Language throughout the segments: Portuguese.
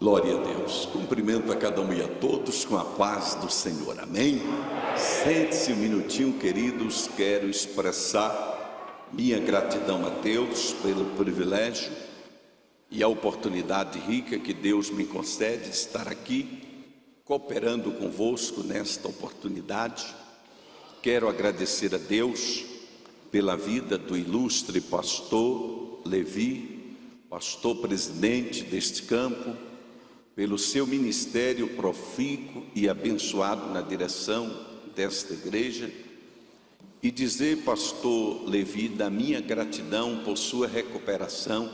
Glória a Deus. Cumprimento a cada um e a todos com a paz do Senhor. Amém? Sente-se um minutinho, queridos. Quero expressar minha gratidão a Deus pelo privilégio e a oportunidade rica que Deus me concede de estar aqui cooperando convosco nesta oportunidade. Quero agradecer a Deus pela vida do ilustre pastor Levi, pastor presidente deste campo, pelo seu ministério profícuo e abençoado na direção desta igreja, e dizer, pastor Levi, da minha gratidão por sua recuperação.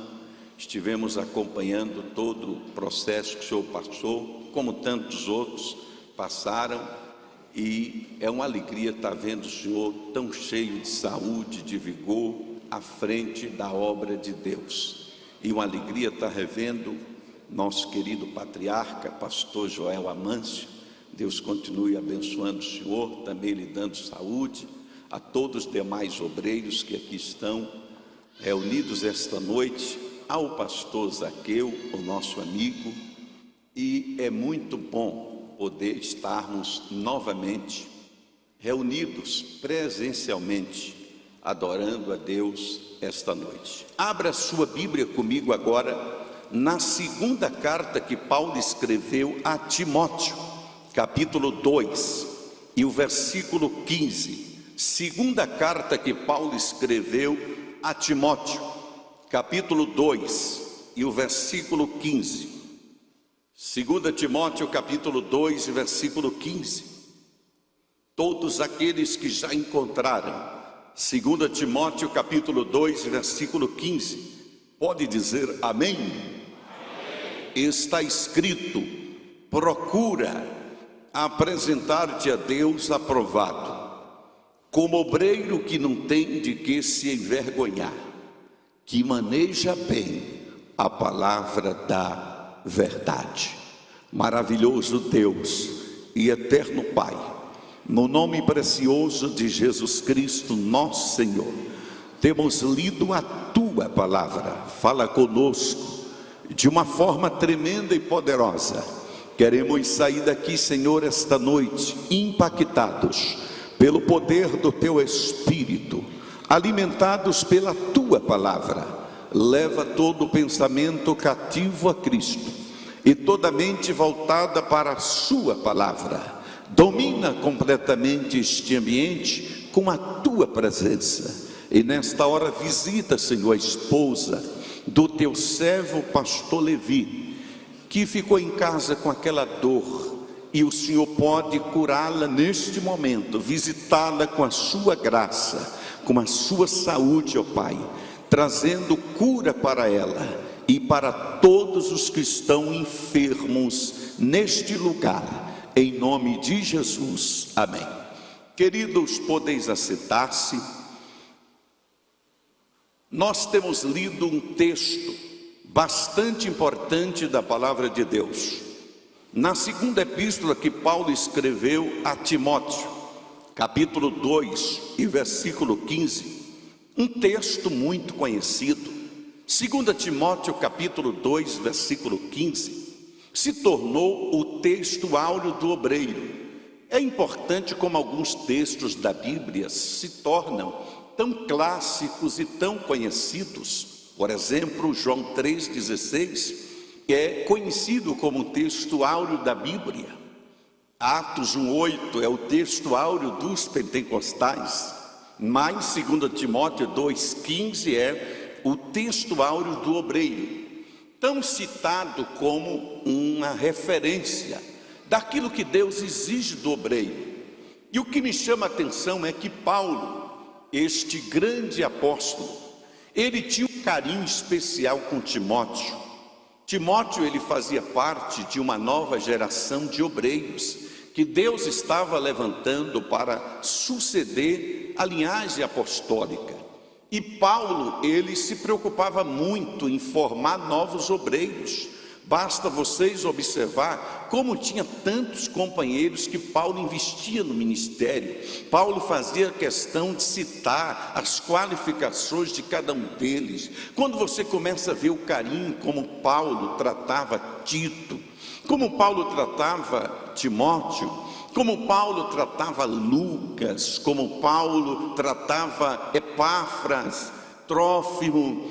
Estivemos acompanhando todo o processo que o senhor passou, como tantos outros passaram, e é uma alegria estar vendo o senhor tão cheio de saúde, de vigor, à frente da obra de Deus. E uma alegria estar revendo nosso querido patriarca, pastor Joel Amâncio. Deus continue abençoando o senhor, também lhe dando saúde, a todos os demais obreiros que aqui estão reunidos esta noite, ao pastor Zaqueu, o nosso amigo. E é muito bom poder estarmos novamente reunidos presencialmente, adorando a Deus esta noite. Abra sua Bíblia comigo agora na segunda carta que Paulo escreveu a Timóteo, capítulo 2 e o versículo 15. Segunda carta que Paulo escreveu a Timóteo, capítulo 2 e o versículo 15. Segunda Timóteo, capítulo 2 e versículo 15. Todos aqueles que já encontraram Segunda Timóteo, capítulo 2 e versículo 15, pode dizer amém? Está escrito: procura apresentar-te a Deus aprovado, como obreiro que não tem de que se envergonhar, que maneja bem a palavra da verdade. Maravilhoso Deus e eterno Pai, no nome precioso de Jesus Cristo, nosso Senhor, temos lido a Tua palavra. Fala conosco de uma forma tremenda e poderosa. Queremos sair daqui, Senhor, esta noite impactados pelo poder do Teu Espírito, alimentados pela Tua palavra. Leva todo o pensamento cativo a Cristo e toda a mente voltada para a Sua palavra. Domina completamente este ambiente com a Tua presença. E nesta hora visita, Senhor, a esposa do Teu servo pastor Levi, que ficou em casa com aquela dor, e o Senhor pode curá-la neste momento, visitá-la com a Sua graça, com a Sua saúde, ó Pai, trazendo cura para ela e para todos os que estão enfermos neste lugar, em nome de Jesus, amém. Queridos, podeis assentar-se. Nós temos lido um texto bastante importante da palavra de Deus, na segunda epístola que Paulo escreveu a Timóteo, capítulo 2 e versículo 15, um texto muito conhecido. 2 Timóteo, capítulo 2, versículo 15, se tornou o texto áureo do obreiro. É importante como alguns textos da Bíblia se tornam tão clássicos e tão conhecidos. Por exemplo, João 3,16, que é conhecido como o texto áureo da Bíblia. Atos 1,8 é o texto áureo dos pentecostais. Mas 2 Timóteo 2,15 é o texto áureo do obreiro, tão citado como uma referência daquilo que Deus exige do obreiro. E o que me chama a atenção é que Paulo, este grande apóstolo, ele tinha um carinho especial com Timóteo. Timóteo, ele fazia parte de uma nova geração de obreiros que Deus estava levantando para suceder a linhagem apostólica. E Paulo, ele se preocupava muito em formar novos obreiros, Basta vocês observar como tinha tantos companheiros que Paulo investia no ministério. Paulo fazia questão de citar as qualificações de cada um deles. Quando você começa a ver o carinho como Paulo tratava Tito, como Paulo tratava Timóteo, como Paulo tratava Lucas, como Paulo tratava Epáfras, Trófimo,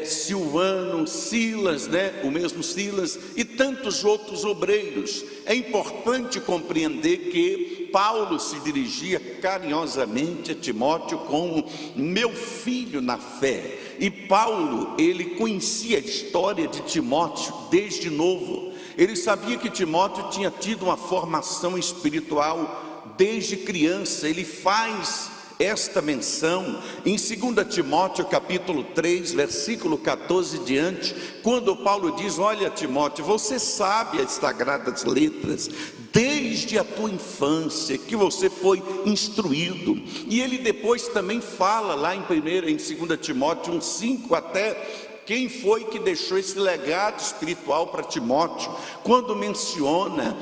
Silvano, Silas, o mesmo Silas e tantos outros obreiros. É importante compreender que Paulo se dirigia carinhosamente a Timóteo como meu filho na fé. E Paulo, ele conhecia a história de Timóteo desde novo. Ele sabia que Timóteo tinha tido uma formação espiritual desde criança. Ele faz esta menção em 2 Timóteo capítulo 3, versículo 14 diante, quando Paulo diz: olha, Timóteo, você sabe as sagradas letras desde a tua infância, que você foi instruído. E ele depois também fala lá em 2 Timóteo 1,5 até quem foi que deixou esse legado espiritual para Timóteo, quando menciona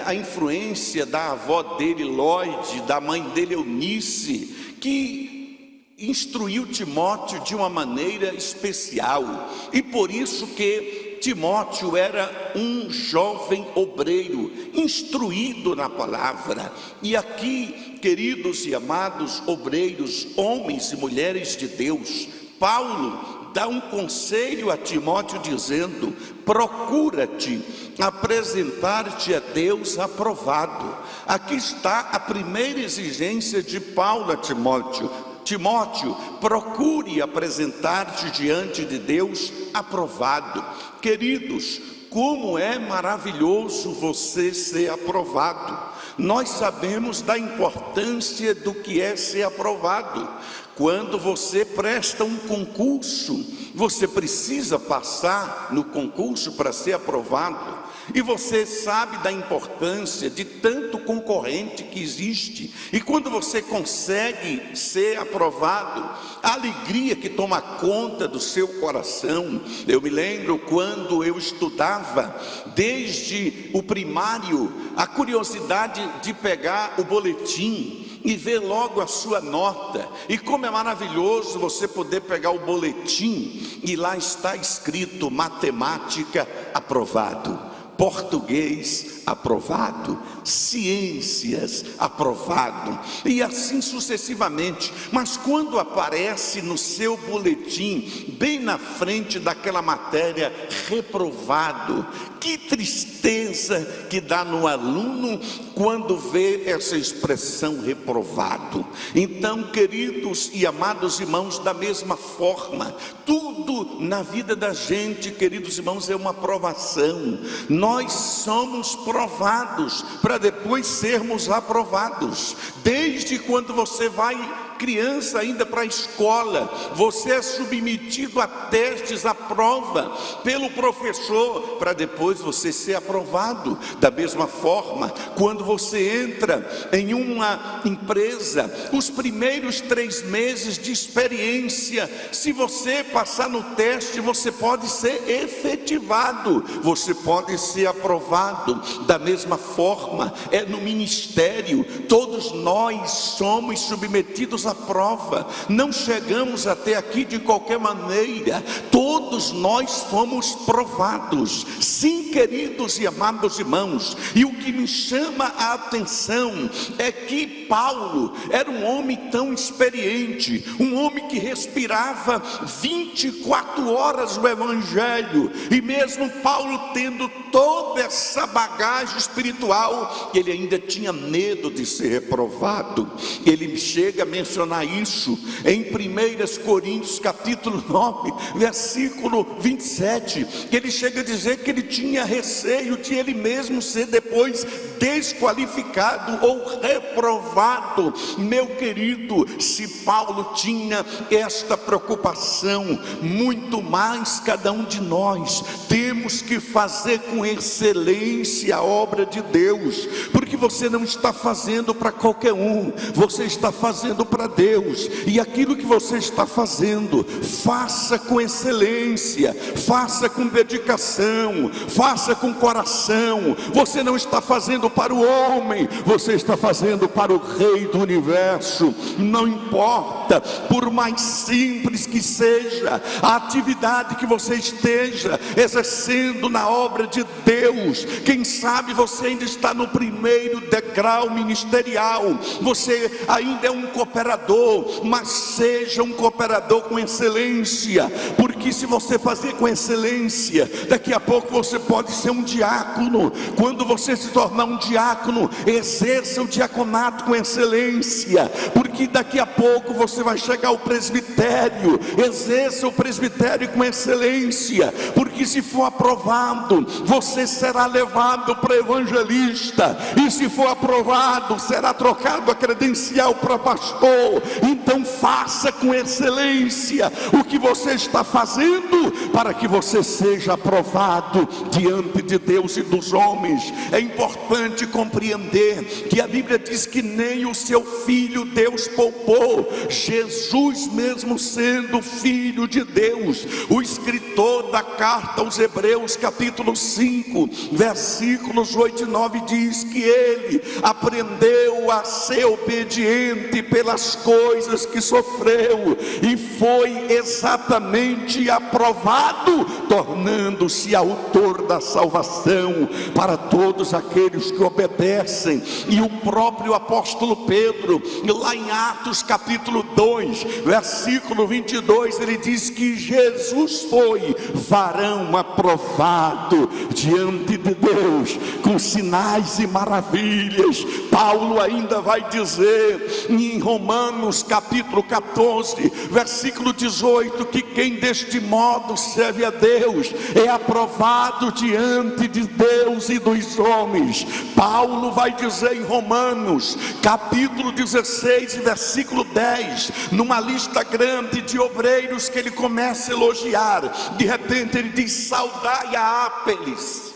a influência da avó dele, Lóide, da mãe dele, Eunice, que instruiu Timóteo de uma maneira especial. E por isso que Timóteo era um jovem obreiro, instruído na palavra. E aqui, queridos e amados obreiros, homens e mulheres de Deus, Paulo dá um conselho a Timóteo dizendo: procura-te apresentar-te a Deus aprovado. Aqui está a primeira exigência de Paulo a Timóteo: Timóteo, procure apresentar-te diante de Deus aprovado. Queridos, como é maravilhoso você ser aprovado. Nós sabemos da importância do que é ser aprovado. Quando você presta um concurso, você precisa passar no concurso para ser aprovado. E você sabe da importância de tanto concorrente que existe. E quando você consegue ser aprovado, a alegria que toma conta do seu coração. Eu me lembro quando eu estudava, desde o primário, a curiosidade de pegar o boletim e ver logo a sua nota. E como é maravilhoso você poder pegar o boletim e lá está escrito: matemática aprovado, português aprovado, ciências aprovado, e assim sucessivamente. Mas quando aparece no seu boletim, bem na frente daquela matéria, reprovado, que tristeza que dá no aluno quando vê essa expressão reprovado. Então, queridos e amados irmãos, da mesma forma, tudo na vida da gente, queridos irmãos, é uma provação. Nós somos provados para depois sermos aprovados. Desde quando você vai criança ainda para a escola, você é submetido a testes, a prova pelo professor, para depois você ser aprovado. Da mesma forma, quando você entra em uma empresa, os primeiros 3 meses de experiência, se você passar no teste, você pode ser efetivado, você pode ser aprovado. Da mesma forma, é no ministério, todos nós somos submetidos à prova. Não chegamos até aqui de qualquer maneira, todos nós fomos provados. Sim, queridos e amados irmãos, e o que me chama a atenção é que Paulo era um homem tão experiente, um homem que respirava 24 horas o evangelho, e mesmo Paulo tendo toda essa bagagem espiritual, ele ainda tinha medo de ser reprovado. Ele chega a mencionar isso em 1 Coríntios capítulo 9, versículo 27, que ele chega a dizer que ele tinha receio de ele mesmo ser depois desqualificado ou reprovado. Meu querido, se Paulo tinha esta preocupação, muito mais cada um de nós temos que fazer com excelência a obra de Deus, porque você não está fazendo para qualquer um, você está fazendo para Deus. E aquilo que você está fazendo, faça com excelência, faça com dedicação, faça com coração. Você não está fazendo para o homem, você está fazendo para o Rei do Universo. Não importa, por mais simples que seja a atividade que você esteja exercendo na obra de Deus. Quem sabe você ainda está no primeiro degrau ministerial, você ainda é um cooperador, mas seja um cooperador com excelência, porque se você fazer com excelência, daqui a pouco você pode ser um diácono. Quando você se tornar um diácono, exerça o diaconato com excelência, porque daqui a pouco você vai chegar ao presbitério. Exerça o presbitério com excelência, porque se for aprovado, você será levado para evangelista, e se for aprovado, será trocado a credencial para pastor. Então faça com excelência o que você está fazendo, para que você seja aprovado diante de Deus e dos homens. É importante compreender que a Bíblia diz que nem o seu filho Deus poupou, Jesus mesmo sendo filho de Deus. O escritor da carta aos Hebreus, capítulo 5, versículos 8 e 9, diz que ele aprendeu a ser obediente pelas coisas que sofreu, e foi exatamente aprovado, tornando-se autor da salvação para todos aqueles que obedecem. E o próprio apóstolo Pedro, lá em Atos capítulo 2, versículo 22, ele diz que Jesus foi varão aprovado diante de Deus, com sinais e maravilhas. Paulo ainda vai dizer em Romanos capítulo 14, versículo 18, que quem deste modo serve a Deus é aprovado diante de Deus e dos homens. Paulo vai dizer em Romanos capítulo 16, versículo 10, numa lista grande de obreiros que ele começa a elogiar, de repente ele diz: saudai a Ápeles,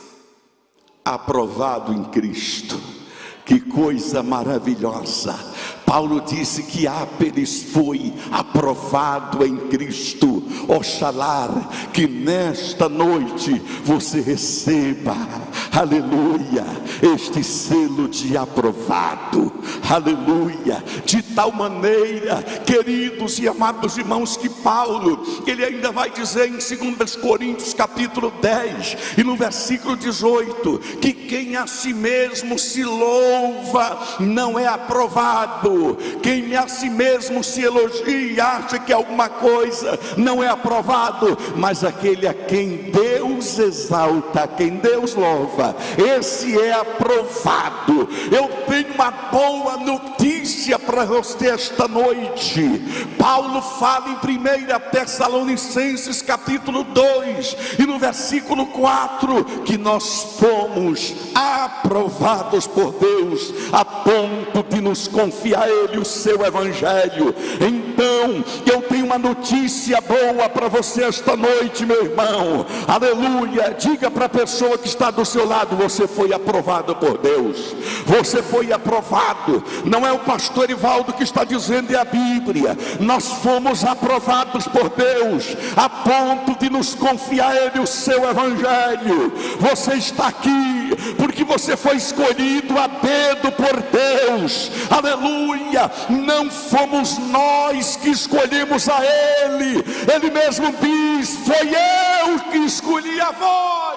aprovado em Cristo. Que coisa maravilhosa! Paulo disse que Ápeles foi aprovado em Cristo. Oxalá que nesta noite você receba, aleluia, este selo de aprovado, aleluia, de tal maneira, queridos e amados irmãos, que Paulo, ele ainda vai dizer em 2 Coríntios capítulo 10 e no versículo 18, que quem a si mesmo se louva não é aprovado. Quem a si mesmo se elogia e acha que alguma coisa não é aprovado, mas aquele a quem Deus exalta, a quem Deus louva, esse é aprovado. Eu tenho uma boa notícia para você esta noite. Paulo fala em 1 Tessalonicenses capítulo 2 e no versículo 4 que nós fomos aprovados por Deus a ponto de nos confiar a Ele o seu evangelho. Então eu tenho uma notícia boa para você esta noite, meu irmão, aleluia. Diga para a pessoa que está do seu lado: você foi aprovado por Deus, você foi aprovado. Não é o pastor Ivaldo que está dizendo, é a Bíblia. Nós fomos aprovados por Deus a ponto de nos confiar a Ele o seu evangelho. Você está aqui porque você foi escolhido a dedo por Deus, aleluia. Não fomos nós que escolhemos a Ele, Ele mesmo diz: foi eu que escolhi a vós.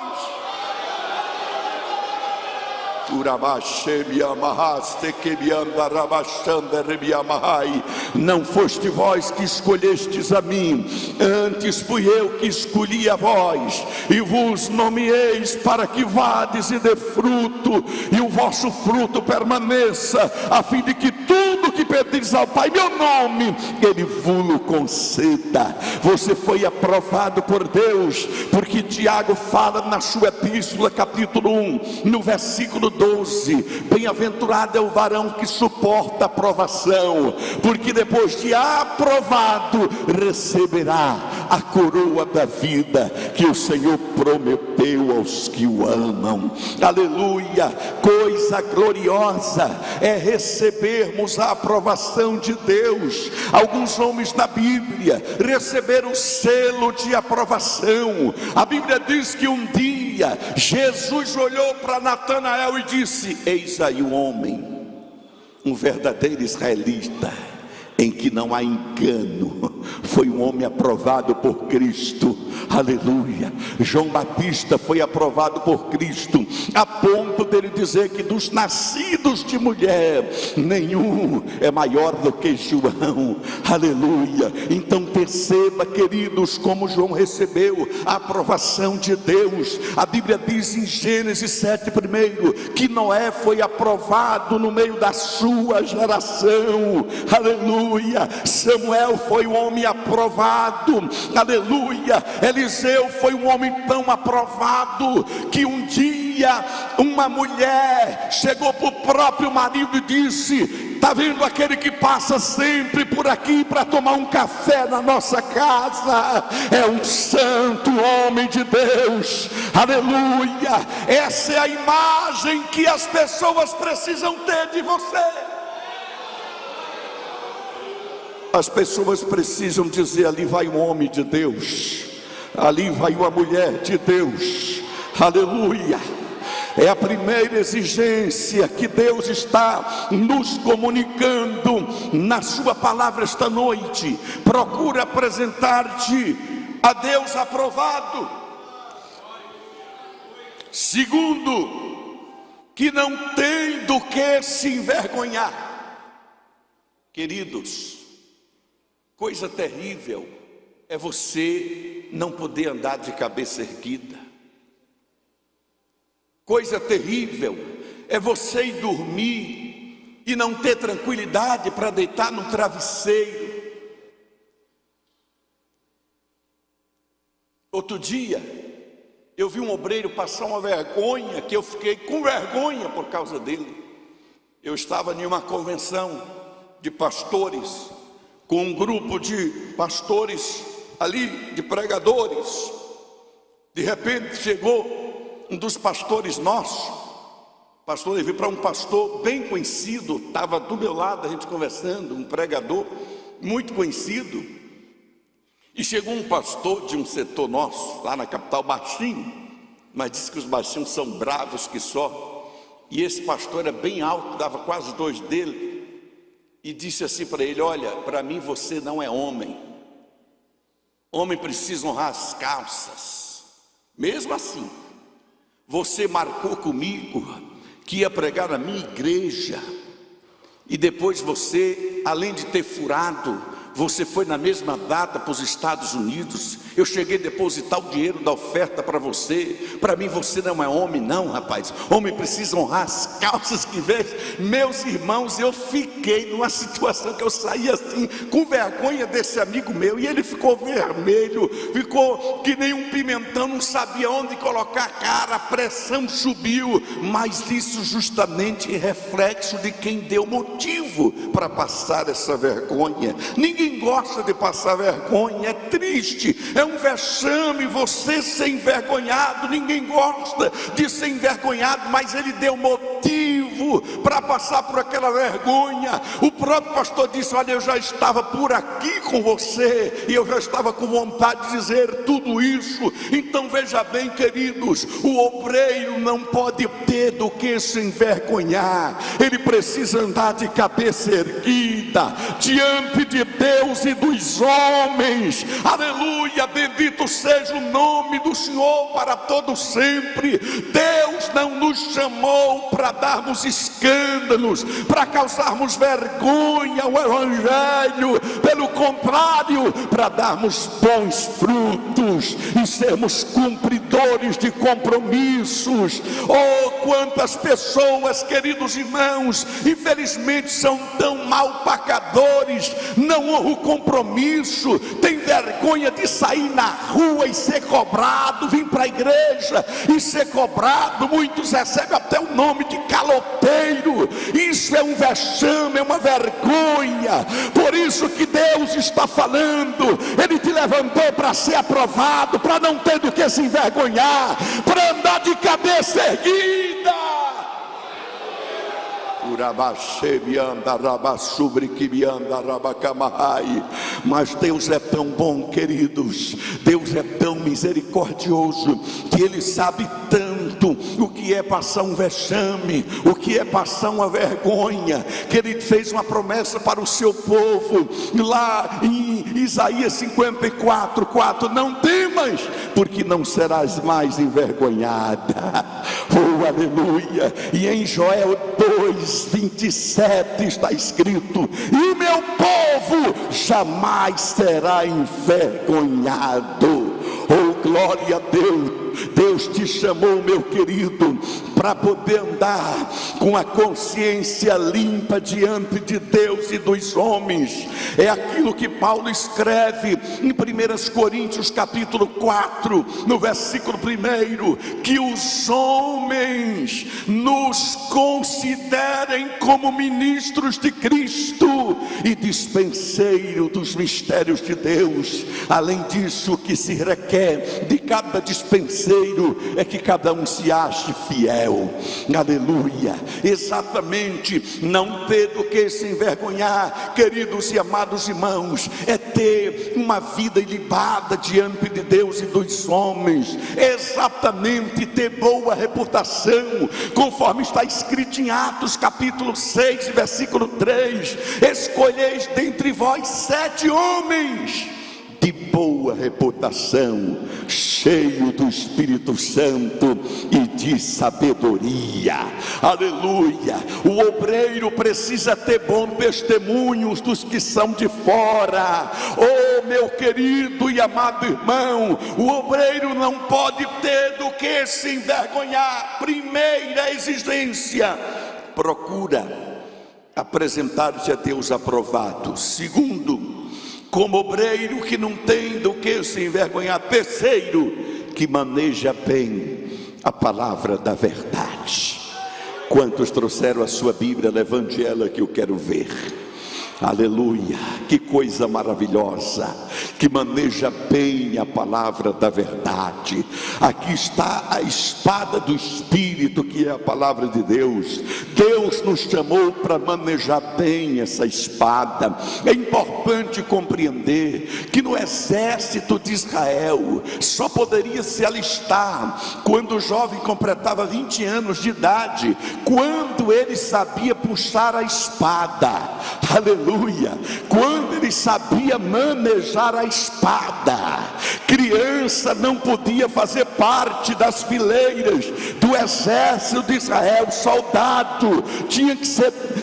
Não foste vós que escolhestes a mim, antes fui eu que escolhi a vós, e vos nomeeis para que vades e dê fruto, e o vosso fruto permaneça, a fim de que tudo que que pedires ao Pai, meu nome, Ele vos conceda. Você foi aprovado por Deus, porque Tiago fala na sua epístola, capítulo 1, no versículo 12: bem-aventurado é o varão que suporta a provação, porque depois de aprovado, receberá a coroa da vida que o Senhor prometeu aos que o amam. Aleluia! Coisa gloriosa é recebermos a aprovação de Deus. Alguns homens na Bíblia receberam o selo de aprovação. A Bíblia diz que um dia Jesus olhou para Natanael e disse: eis aí um homem, um verdadeiro israelita, em que não há engano. Foi um homem aprovado por Cristo. Aleluia. João Batista foi aprovado por Cristo, a ponto dele dizer que dos nascidos de mulher, nenhum é maior do que João. Aleluia. Então perceba, queridos, como João recebeu a aprovação de Deus. A Bíblia diz em Gênesis 7:1 que Noé foi aprovado no meio da sua geração. Aleluia. Samuel foi um homem aprovado. Aleluia. Eliseu foi um homem tão aprovado que um dia uma mulher chegou para o próprio marido e disse: está vendo aquele que passa sempre por aqui para tomar um café na nossa casa? É um santo homem de Deus. Aleluia. Essa é a imagem que as pessoas precisam ter de você. As pessoas precisam dizer: ali vai um homem de Deus, ali vai uma mulher de Deus. Aleluia. É a primeira exigência que Deus está nos comunicando na sua palavra esta noite. Procura apresentar-te a Deus aprovado. Segundo, que não tem do que se envergonhar. Queridos, coisa terrível é você não poder andar de cabeça erguida. Coisa terrível é você ir dormir e não ter tranquilidade para deitar no travesseiro. Outro dia, eu vi um obreiro passar uma vergonha, que eu fiquei com vergonha por causa dele. Eu estava em uma convenção de pastores, com um grupo de pastores ali, de pregadores. De repente chegou um dos pastores nossos. Pastor, eu vi para um pastor bem conhecido, estava do meu lado, a gente conversando, um pregador muito conhecido. E chegou um pastor de um setor nosso, lá na capital, baixinho, mas disse que os baixinhos são bravos que só. E esse pastor era bem alto, dava quase 2 dele. E disse assim para ele: olha, para mim você não é homem. Homem precisa honrar as calças. Mesmo assim, você marcou comigo que ia pregar na minha igreja, e depois você, além de ter furado, você foi na mesma data para os Estados Unidos. Eu cheguei a depositar o dinheiro da oferta para você. Para mim você não é homem não, rapaz. Homem precisa honrar as calças que veste. Meus irmãos, eu fiquei numa situação que eu saí assim, com vergonha desse amigo meu. E ele ficou vermelho, ficou que nem um pimentão, não sabia onde colocar a cara. A pressão subiu. Mas isso justamente é reflexo de quem deu motivo para passar essa vergonha. Ninguém gosta de passar vergonha, é triste, é um vexame você ser envergonhado. Ninguém gosta de ser envergonhado, mas ele deu motivo para passar por aquela vergonha. O próprio pastor disse: olha, eu já estava por aqui com você, e eu já estava com vontade de dizer tudo isso. Então veja bem, queridos, o obreiro não pode ter do que se envergonhar. Ele precisa andar de cabeça erguida diante de Deus e dos homens. Aleluia, bendito seja o nome do Senhor para todo sempre. Deus não nos chamou para darmos escândalos, para causarmos vergonha ao Evangelho. Pelo contrário, para darmos bons frutos e sermos cumpridores de compromissos. Oh, quantas pessoas, queridos irmãos, infelizmente são tão mal pacadores, não honram o compromisso, tem vergonha de sair na rua e ser cobrado, vir para a igreja e ser cobrado. Muitos recebem até o nome de caloteiro. Isso é um vexame, é uma vergonha. Por isso que Deus está falando, Ele te levantou para ser aprovado, para não ter do que se envergonhar, para andar de cabeça erguida. Mas Deus é tão bom, queridos, Deus é tão misericordioso, que Ele sabe tanto o que é passar um vexame, o que é passar uma vergonha, que Ele fez uma promessa para o seu povo, lá em Isaías 54:4, não temas, porque não serás mais envergonhada. Oh, aleluia. E em Joel 2:27 está escrito: e meu povo jamais será envergonhado. Oh, glória a Deus. Deus te chamou, meu querido, para poder andar com a consciência limpa diante de Deus e dos homens. É aquilo que Paulo escreve em 1 Coríntios capítulo 4, no versículo 1, que os homens nos considerem como ministros de Cristo e dispenseiro dos mistérios de Deus. Além disso, o que se requer de cada dispenseiro é que cada um se ache fiel. Aleluia. Exatamente, não ter do que se envergonhar, queridos e amados irmãos, é ter uma vida ilibada diante de Deus e dos homens. Exatamente, ter boa reputação, conforme está escrito em Atos capítulo 6, versículo 3: escolheis dentre vós 7 homens de boa reputação, cheio do Espírito Santo e de sabedoria. Aleluia. O obreiro precisa ter bons testemunhos dos que são de fora. Oh, meu querido e amado irmão, o obreiro não pode ter do que se envergonhar. Primeira exigência: procura apresentar-te a Deus aprovado. Segundo, como obreiro que não tem do que se envergonhar. Terceiro, que maneja bem a palavra da verdade. Quantos trouxeram a sua Bíblia? Levante ela que eu quero ver. Aleluia, que coisa maravilhosa, que maneja bem a palavra da verdade. Aqui está a espada do Espírito, que é a palavra de Deus. Deus nos chamou para manejar bem essa espada. É importante compreender que no exército de Israel só poderia se alistar quando o jovem completava 20 anos de idade, quando ele sabia puxar a espada. Aleluia. Quando ele sabia manejar a espada. Criança não podia fazer parte das fileiras do exército de Israel. Soldado tinha que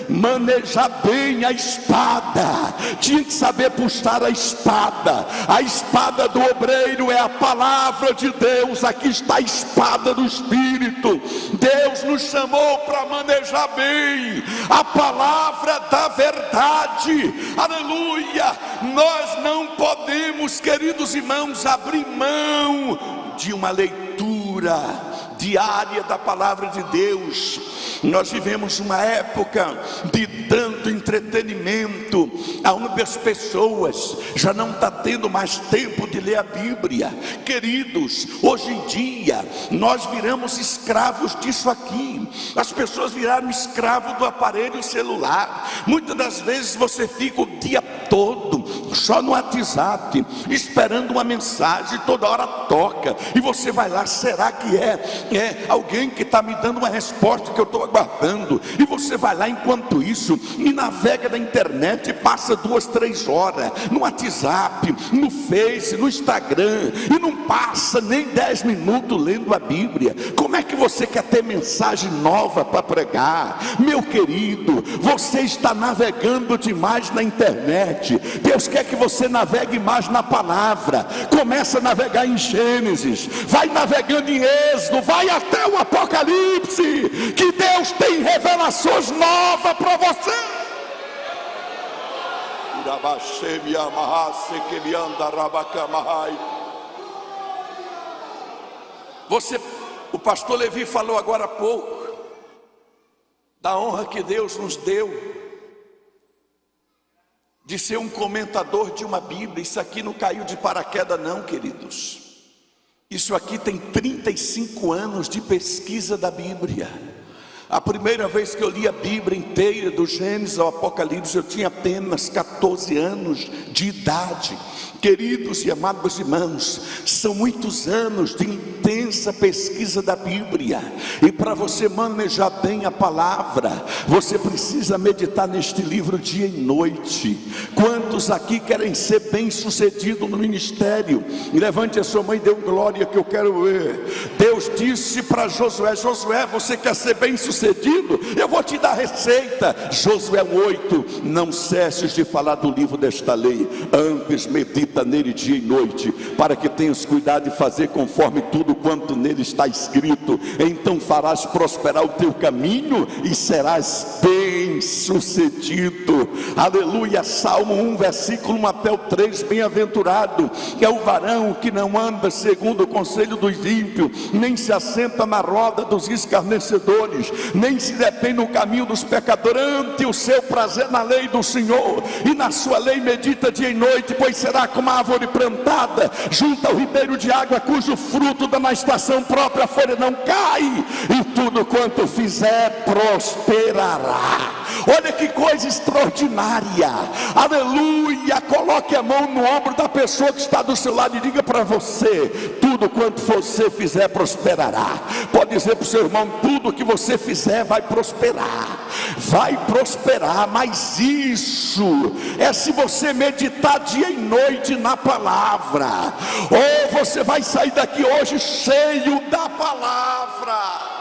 manejar bem a espada, tinha que saber puxar a espada. A espada do obreiro é a palavra de Deus. Aqui está a espada do Espírito. Deus nos chamou para manejar bem a palavra da verdade. Aleluia. Nós não podemos, queridos irmãos, abrir mão de uma leitura diária da palavra de Deus. Nós vivemos uma época de tanto entretenimento, aonde as pessoas já não estão tendo mais tempo de ler a Bíblia. Queridos, hoje em dia nós viramos escravos disso aqui. As pessoas viraram escravo do aparelho celular. Muitas das vezes você fica o dia todo só no WhatsApp, esperando uma mensagem, toda hora toca, e você vai lá, será que é alguém que está me dando uma resposta que eu estou aguardando? E você vai lá enquanto isso, e navega na internet, e passa 2, 3 horas no WhatsApp, no Face, no Instagram, e não passa nem 10 minutos lendo a Bíblia. Como é que você quer ter mensagem nova para pregar? Meu querido, você está navegando demais na internet. Deus quer que você navegue mais na palavra. Começa a navegar em Gênesis, vai navegando em Êxodo, vai até o Apocalipse, que Deus tem revelações novas para você. O pastor Levi falou agora há pouco da honra que Deus nos deu de ser um comentador de uma Bíblia. Isso aqui não caiu de paraquedas não, queridos. Isso aqui tem 35 anos de pesquisa da Bíblia. A primeira vez que eu li a Bíblia inteira, do Gênesis ao Apocalipse, eu tinha apenas 14 anos de idade. Queridos e amados irmãos, são muitos anos de intensa pesquisa da Bíblia. E para você manejar bem a palavra, você precisa meditar neste livro dia e noite. Quantos aqui querem ser bem sucedidos no ministério? Levante a sua mão e dê glória, que eu quero ver. Deus disse para Josué: Josué, você quer ser bem sucedido? Eu vou te dar a receita. Josué 8: não cesses de falar do livro desta lei, antes medita nele dia e noite, para que tenhas cuidado de fazer conforme tudo quanto nele está escrito. Então farás prosperar o teu caminho e serás bem sucedido. Aleluia. Salmo 1, versículo 1 até o 3: bem-aventurado é o varão que não anda segundo o conselho dos ímpios, nem se assenta na roda dos escarnecedores, nem se detém no caminho dos pecadores. Ante o seu prazer na lei do Senhor, e na sua lei medita dia e noite. Pois será como a árvore plantada junto ao ribeiro de água, cujo fruto dá na estação própria, a folha não cai, e tudo quanto fizer prosperará. Olha que coisa extraordinária. Aleluia. Coloque a mão no ombro da pessoa que está do seu lado e diga para você: tudo quanto você fizer prosperará. Pode dizer para o seu irmão: tudo que você fizer vai prosperar. Vai prosperar. Mas isso é se você meditar dia e noite na palavra. Ou você vai sair daqui hoje cheio da palavra.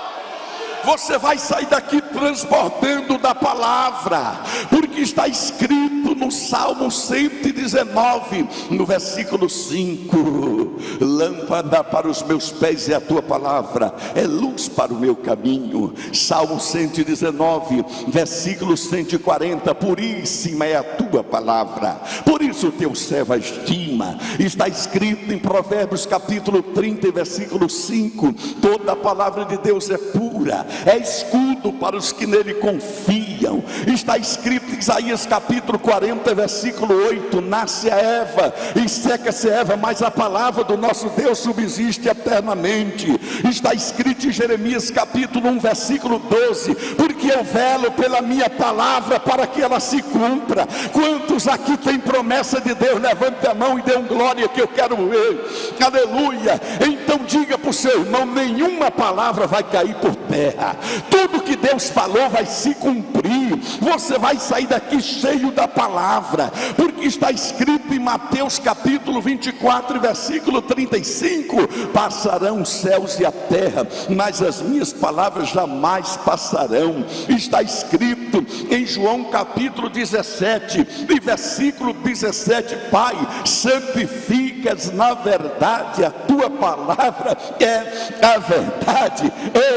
Você vai sair daqui transbordando da palavra, porque está escrito no Salmo 119, no versículo 5: lâmpada para os meus pés é a tua palavra, é luz para o meu caminho. Salmo 119, versículo 140: puríssima é a tua palavra, por isso o teu servo a estima. Está escrito em Provérbios capítulo 30, versículo 5: toda a palavra de Deus é pura, é escudo para os que nele confiam. Está escrito em Isaías capítulo 40, versículo 8: nasce a Eva e seca-se a Eva, mas a palavra do nosso Deus subsiste eternamente. Está escrito em Jeremias capítulo 1, versículo 12: porque eu velo pela minha palavra para que ela se cumpra. Quantos aqui tem promessa de Deus? Levante a mão e dê glória, que eu quero ver. Aleluia. Então diga para o seu irmão: nenhuma palavra vai cair por terra. Tudo que Deus falou vai se cumprir. Você vai sair daqui cheio da palavra, porque está escrito em Mateus capítulo 24, versículo 35: passarão os céus e a terra, mas as minhas palavras jamais passarão. Está escrito em João capítulo 17, e versículo 17: Pai, santificas na verdade, a tua palavra é a verdade.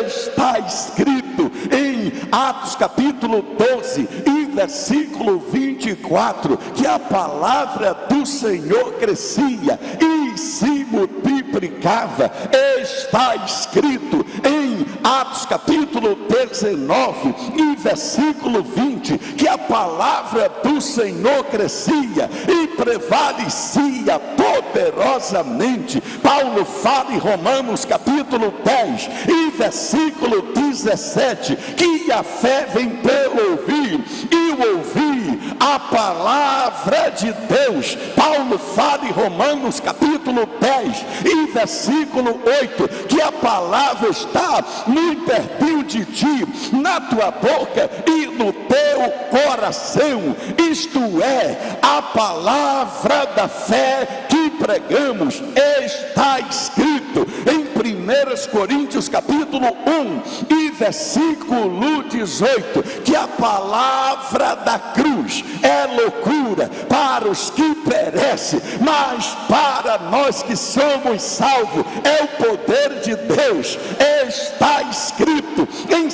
Está escrito em Atos capítulo 12 e versículo 24 que a palavra do Senhor crescia e se multiplicava. Está escrito em Atos capítulo 19 e versículo 20 que a palavra do Senhor crescia e prevalecia poderosamente. Paulo fala em Romanos capítulo 10 e versículo 17 que a fé vem pelo ouvir e o ouvir a palavra de Deus. Paulo fala em Romanos capítulo 10 e versículo 8 que a palavra está muito pertinho de ti, na tua boca e no teu coração. Isto é a palavra da fé que pregamos. Está escrito em 1 1 Coríntios capítulo 1 e versículo 18, que a palavra da cruz é loucura para os que perecem, mas para nós que somos salvos é o poder de Deus. Está escrito em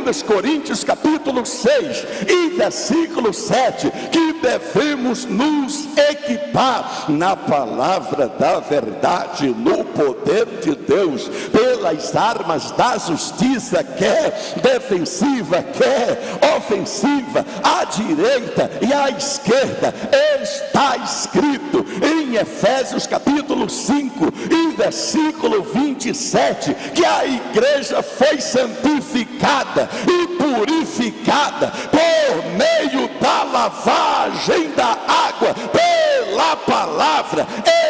2 Coríntios capítulo 6 e versículo 7, que devemos nos equipar na palavra da verdade, no poder de Deus, pelas armas da justiça, quer defensiva, quer ofensiva, à direita e à esquerda. Está escrito em Efésios capítulo 5 e versículo 27, que a igreja foi santificada e purificada por meio da lavagem da água pela palavra.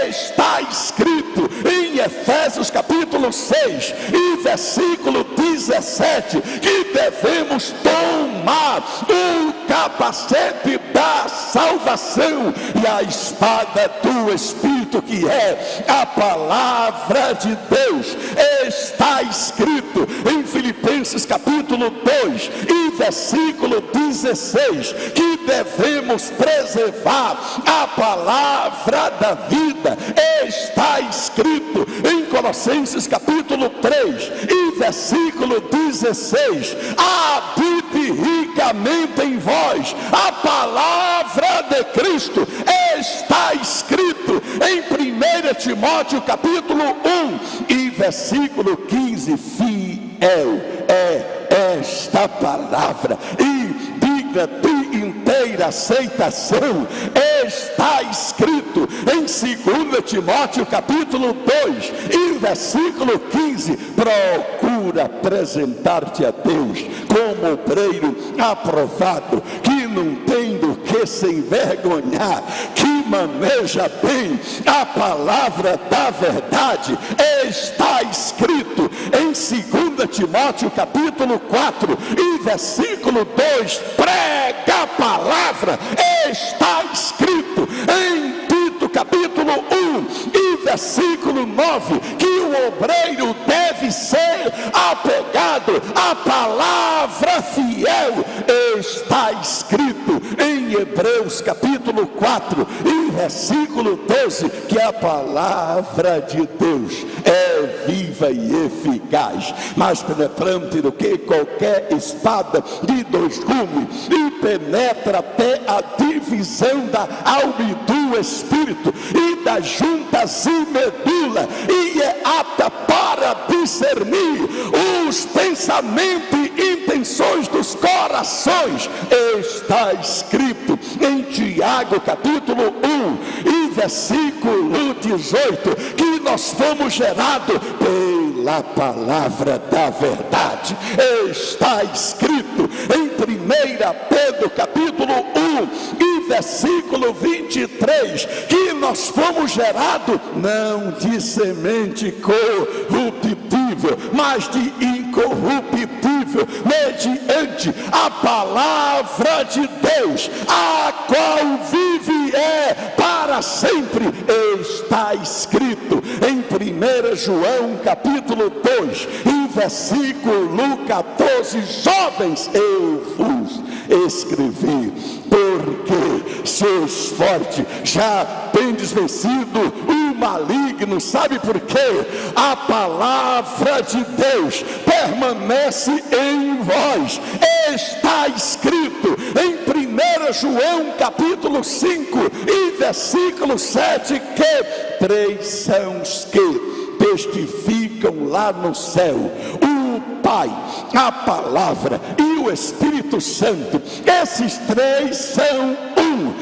Está escrito em Efésios capítulo 6 e versículo 17, que devemos tomar o capacete da salvação e a espada do Espírito, que é a palavra de Deus. Está escrito em Filipenses capítulo 2 e versículo 16, que devemos preservar a palavra da vida. Está escrito em Colossenses capítulo 3 e versículo 16, habite ricamente em vós a palavra de Cristo. Está escrito em 1 Timóteo capítulo 1 e versículo 15, fiel é esta palavra e digna de inteira aceitação. Está escrito em 2 Timóteo capítulo 2 e versículo 15, procura apresentar-te a Deus como obreiro aprovado, que não tem do que se envergonhar, que maneja bem a palavra da verdade. Está escrito em 2 Timóteo capítulo 4 e versículo 2, prega a palavra. Está escrito em Tito capítulo 1 e versículo 9, que o obreiro deve ser apegado à palavra fiel. Está escrito em Hebreus capítulo 4 e versículo 12, que a palavra de Deus é viva e eficaz, mais penetrante do que qualquer espada de dois gumes, e penetra até a divisão da alma e do espírito e das juntas e medula, e é apta para discernir os pensamentos e intenções dos corações. Está escrito em Tiago capítulo 1 e versículo 18, que nós fomos gerados pela palavra da verdade. Está escrito em 1 Pedro capítulo 1 e versículo 23, que nós fomos gerados não de semente corruptível, mas de incorruptível, mediante a palavra de Deus, a qual vive e é para sempre. Está escrito em 1 João capítulo 2 e versículo 14, jovens, eu vos escrevi porque sois fortes, já tendes vencido o maligno. Sabe por quê? A palavra de Deus permanece em vós. Está escrito em 1 João capítulo 5 e versículo 7, que três são os que testificam lá no céu: o Pai, a palavra e o Espírito Santo. Esses três são um.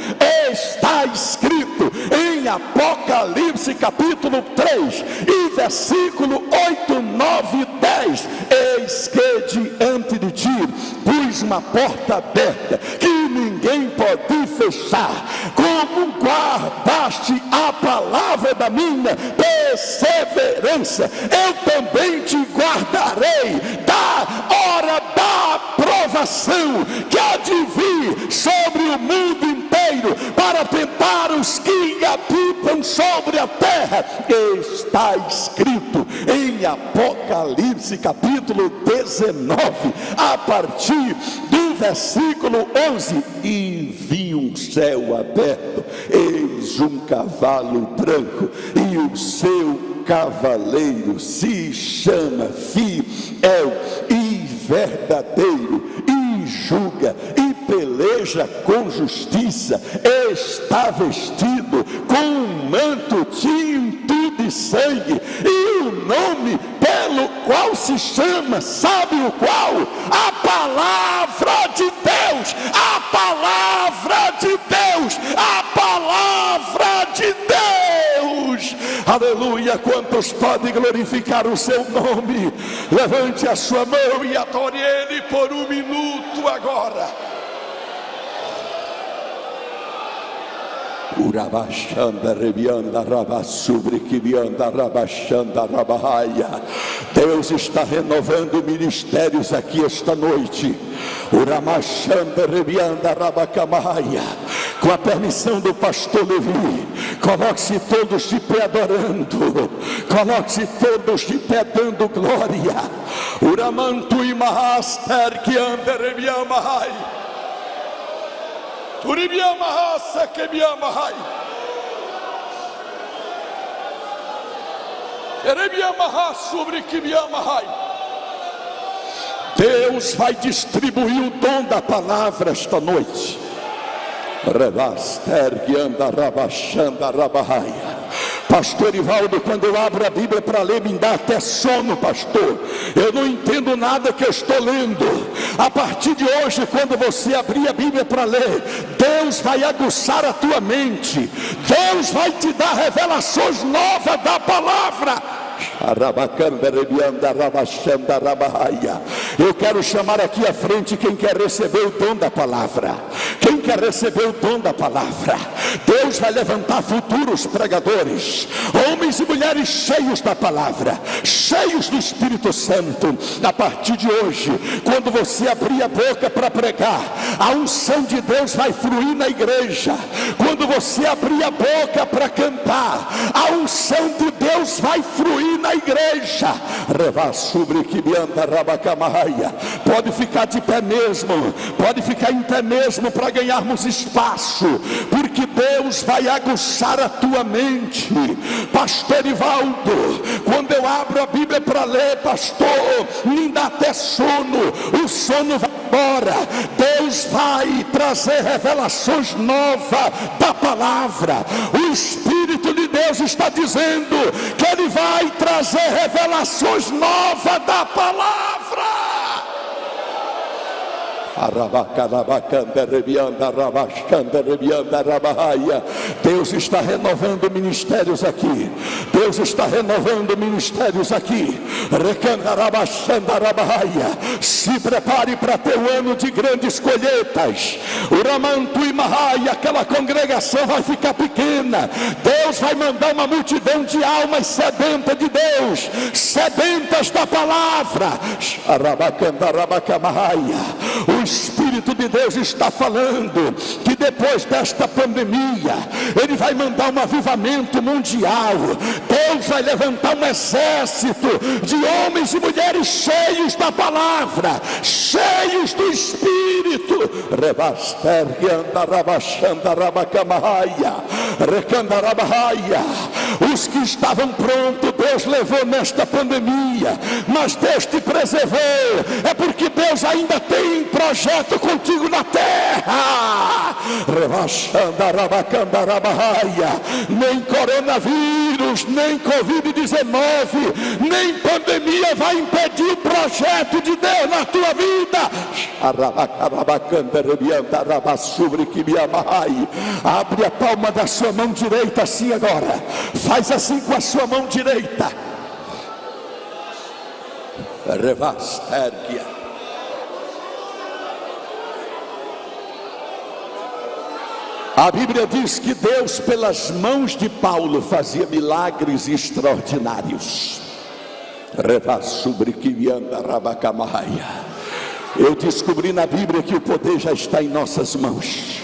Está escrito em Apocalipse capítulo 3 e versículo 8, 9 e 10: eis que diante de ti pus uma porta aberta que ninguém pode fechar. Como guardaste a palavra da minha perseverança, eu também te guardarei da hora da provação que há de vir sobre o mundo inteiro, inteiro para tentar os que habitam sobre a terra. Está escrito em Apocalipse capítulo 19, a partir do versículo 11: e vi um céu aberto, eis um cavalo branco, e o seu cavaleiro se chama Fiel e Verdadeiro, e julga e peleja com justiça. Está vestido com um manto tinto de sangue, e o nome pelo qual se chama, sabe o qual? A palavra de Deus, a palavra de Deus, a palavra de Deus. Aleluia! Quantos podem glorificar o seu nome? Levante a sua mão e adore Ele por um minuto agora. Deus está renovando ministérios aqui esta noite. Com a permissão do pastor Levi, coloque-se todos de pé adorando, coloque-se todos de pé dando glória. Uramantu e Mahaster que anda rebiamahai. Turibiamahasa que biamahai. Erebiamahá sobre que biamahai. Deus vai distribuir o dom da palavra esta noite. Revaster que anda rabachanda rabahai. Pastor Ivaldo, quando eu abro a Bíblia para ler, me dá até sono, pastor. Eu não entendo nada que eu estou lendo. A partir de hoje, quando você abrir a Bíblia para ler, Deus vai aguçar a tua mente. Deus vai te dar revelações novas da palavra. Eu quero chamar aqui à frente quem quer receber o dom da palavra. Quem quer receber o dom da palavra? Deus vai levantar futuros pregadores, homens e mulheres cheios da palavra, cheios do Espírito Santo. A partir de hoje, quando você abrir a boca para pregar, a unção de Deus vai fluir na igreja. Quando você abrir a boca para cantar, a unção de Deus vai fluir na igreja. Pode ficar de pé mesmo, pode ficar em pé mesmo para ganharmos espaço, porque Deus vai aguçar a tua mente. Pastor Ivaldo, quando eu abro a Bíblia para ler, pastor, me dá até sono, o sono vai embora. Deus vai trazer revelações novas da palavra. O Espírito de Deus está dizendo que Ele vai trazer revelações novas da palavra. Deus está renovando ministérios aqui. Deus está renovando ministérios aqui. Se prepare para ter um ano de grandes colheitas. Uramantu e Mahai, aquela congregação vai ficar pequena. Deus vai mandar uma multidão de almas sedentas de Deus, sedentas da palavra. O Espírito de Deus está falando que depois desta pandemia, Ele vai mandar um avivamento mundial. Deus vai levantar um exército de homens e mulheres cheios da palavra, cheios do Espírito. Os que estavam prontos, Deus levou nesta pandemia, mas Deus te preservou. É porque Deus ainda tem projeto contigo na terra. Nem coronavírus, nem Covid-19, nem pandemia vai impedir o projeto de Deus na tua vida. Abre a palma da sua mão direita assim agora. Faz assim com a sua mão direita. Revastergia. A Bíblia diz que Deus, pelas mãos de Paulo, fazia milagres extraordinários. Eu descobri na Bíblia que o poder já está em nossas mãos.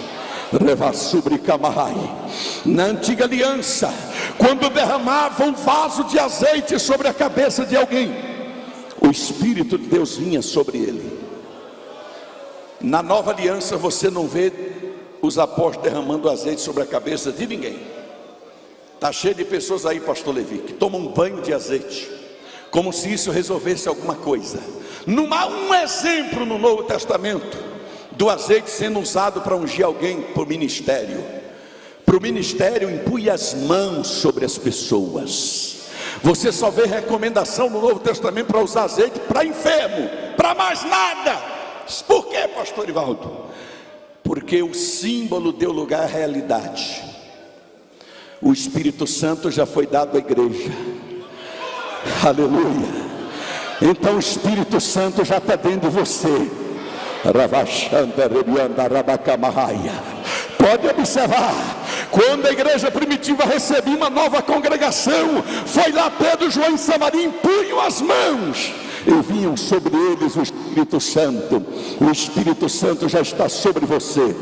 Na antiga aliança, quando derramavam um vaso de azeite sobre a cabeça de alguém, o Espírito de Deus vinha sobre ele. Na nova aliança você não vê os apóstolos derramando azeite sobre a cabeça de ninguém. Está cheio de pessoas aí, pastor Levi, que tomam um banho de azeite, como se isso resolvesse alguma coisa. Não há um exemplo no Novo Testamento do azeite sendo usado para ungir alguém para o ministério. Para o ministério, impõe as mãos sobre as pessoas. Você só vê recomendação no Novo Testamento para usar azeite para enfermo, para mais nada. Por quê, pastor Ivaldo? Porque o símbolo deu lugar à realidade. O Espírito Santo já foi dado à igreja. Aleluia. Então o Espírito Santo já está dentro de você. Pode observar, quando a igreja primitiva recebia uma nova congregação, foi lá Pedro, João e Samaria, impunham as mãos e vinham sobre eles o Espírito Santo. O Espírito Santo já está sobre você.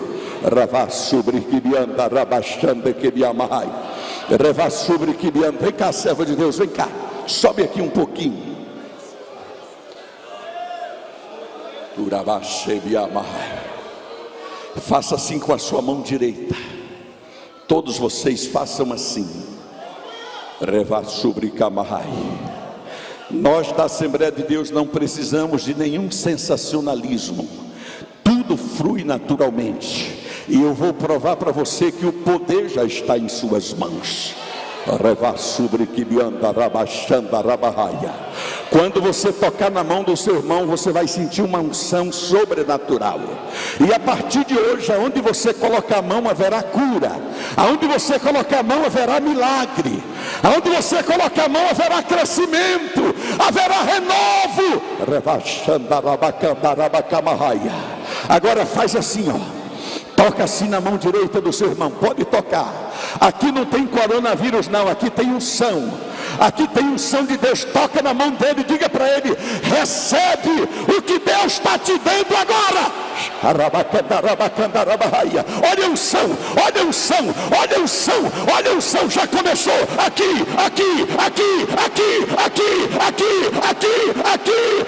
Vem cá, serva de Deus, vem cá, sobe aqui um pouquinho. Faça assim com a sua mão direita. Todos vocês façam assim. Nós da Assembleia de Deus não precisamos de nenhum sensacionalismo. Tudo flui naturalmente. E eu vou provar para você que o poder já está em suas mãos. Quando você tocar na mão do seu irmão, você vai sentir uma unção sobrenatural. E a partir de hoje, aonde você colocar a mão, haverá cura. Aonde você colocar a mão, haverá milagre. Aonde você colocar a mão, haverá crescimento, haverá renovo. Agora faz assim, ó. Toca assim na mão direita do seu irmão. Pode tocar. Aqui não tem coronavírus não, aqui tem unção. Aqui tem unção de Deus. Toca na mão dele, diga para ele: recebe o que Deus está te dando agora. Olha a unção, olha a unção, olha a unção, olha a unção. Já começou aqui, aqui, aqui, aqui, aqui, aqui, aqui, aqui.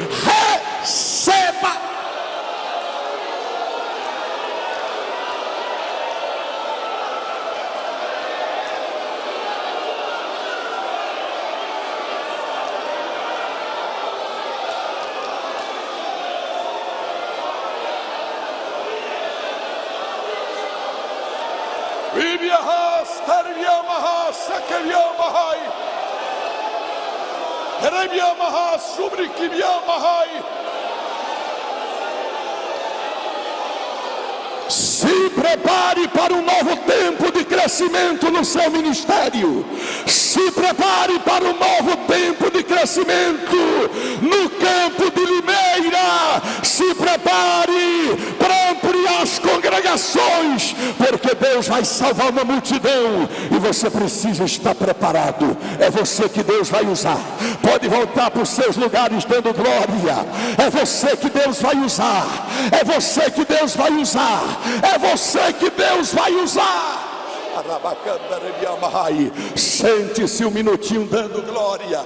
Receba. Se prepare para um novo tempo de crescimento no seu ministério. Se prepare para um novo tempo de crescimento no campo de Limeira. Se prepare para ampliar as congregações, porque Deus vai salvar uma multidão e você precisa estar preparado. É você que Deus vai usar. Pode voltar para os seus lugares dando glória. É você que Deus vai usar. É você que Deus vai usar. É você que Deus vai usar. Sente-se um minutinho dando glória.